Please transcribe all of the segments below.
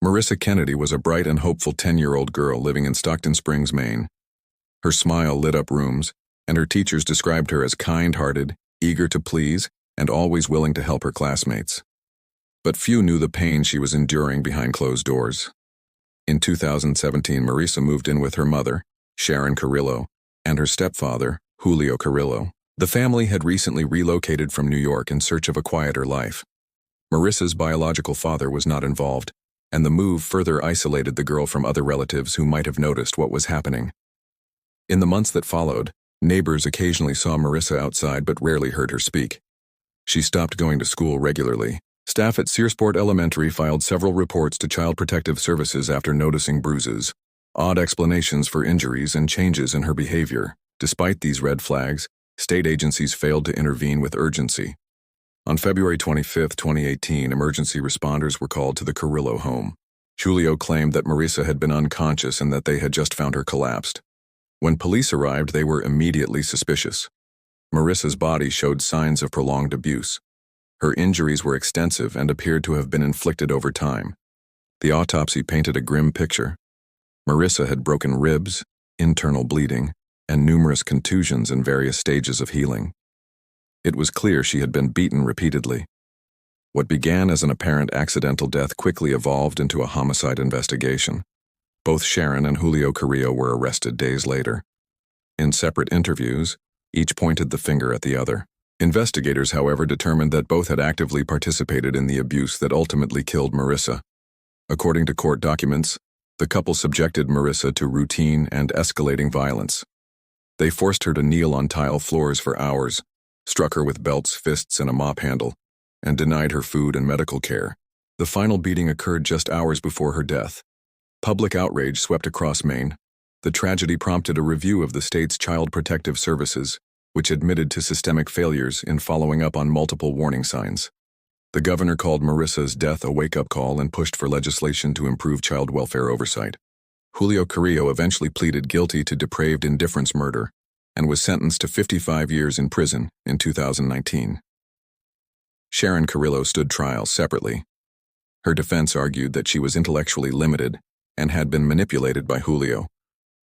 Marissa Kennedy was a bright and hopeful 10-year-old girl living in Stockton Springs, Maine. Her smile lit up rooms, and her teachers described her as kind-hearted, eager to please, and always willing to help her classmates. But few knew the pain she was enduring behind closed doors. In 2017, Marissa moved in with her mother, Sharon Carrillo, and her stepfather, Julio Carrillo. The family had recently relocated from New York in search of a quieter life. Marissa's biological father was not involved, and the move further isolated the girl from other relatives who might have noticed what was happening. In the months that followed, neighbors occasionally saw Marissa outside but rarely heard her speak. She stopped going to school regularly. Staff at Searsport Elementary filed several reports to Child Protective Services after noticing bruises, odd explanations for injuries, and changes in her behavior. Despite these red flags, state agencies failed to intervene with urgency. On February 25, 2018, emergency responders were called to the Carrillo home. Julio claimed that Marissa had been unconscious and that they had just found her collapsed. When police arrived, they were immediately suspicious. Marissa's body showed signs of prolonged abuse. Her injuries were extensive and appeared to have been inflicted over time. The autopsy painted a grim picture. Marissa had broken ribs, internal bleeding, and numerous contusions in various stages of healing. It was clear she had been beaten repeatedly. What began as an apparent accidental death quickly evolved into a homicide investigation. Both Sharon and Julio Carrillo were arrested days later. In separate interviews, each pointed the finger at the other. Investigators, however, determined that both had actively participated in the abuse that ultimately killed Marissa. According to court documents, the couple subjected Marissa to routine and escalating violence. They forced her to kneel on tile floors for hours, struck her with belts, fists, and a mop handle, and denied her food and medical care. The final beating occurred just hours before her death. Public outrage swept across Maine. The tragedy prompted a review of the state's Child Protective Services, which admitted to systemic failures in following up on multiple warning signs. The governor called Marissa's death a wake-up call and pushed for legislation to improve child welfare oversight. Julio Carrillo eventually pleaded guilty to depraved indifference murder and was sentenced to 55 years in prison in 2019. Sharon Carrillo stood trial separately. Her defense argued that she was intellectually limited and had been manipulated by Julio,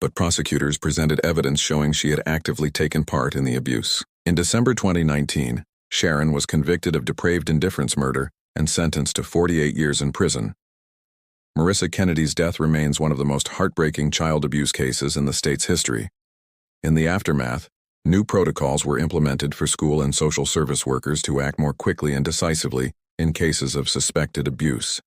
but prosecutors presented evidence showing she had actively taken part in the abuse. In December 2019, Sharon was convicted of depraved indifference murder and sentenced to 48 years in prison. Marissa Kennedy's death remains one of the most heartbreaking child abuse cases in the state's history. In the aftermath, new protocols were implemented for school and social service workers to act more quickly and decisively in cases of suspected abuse.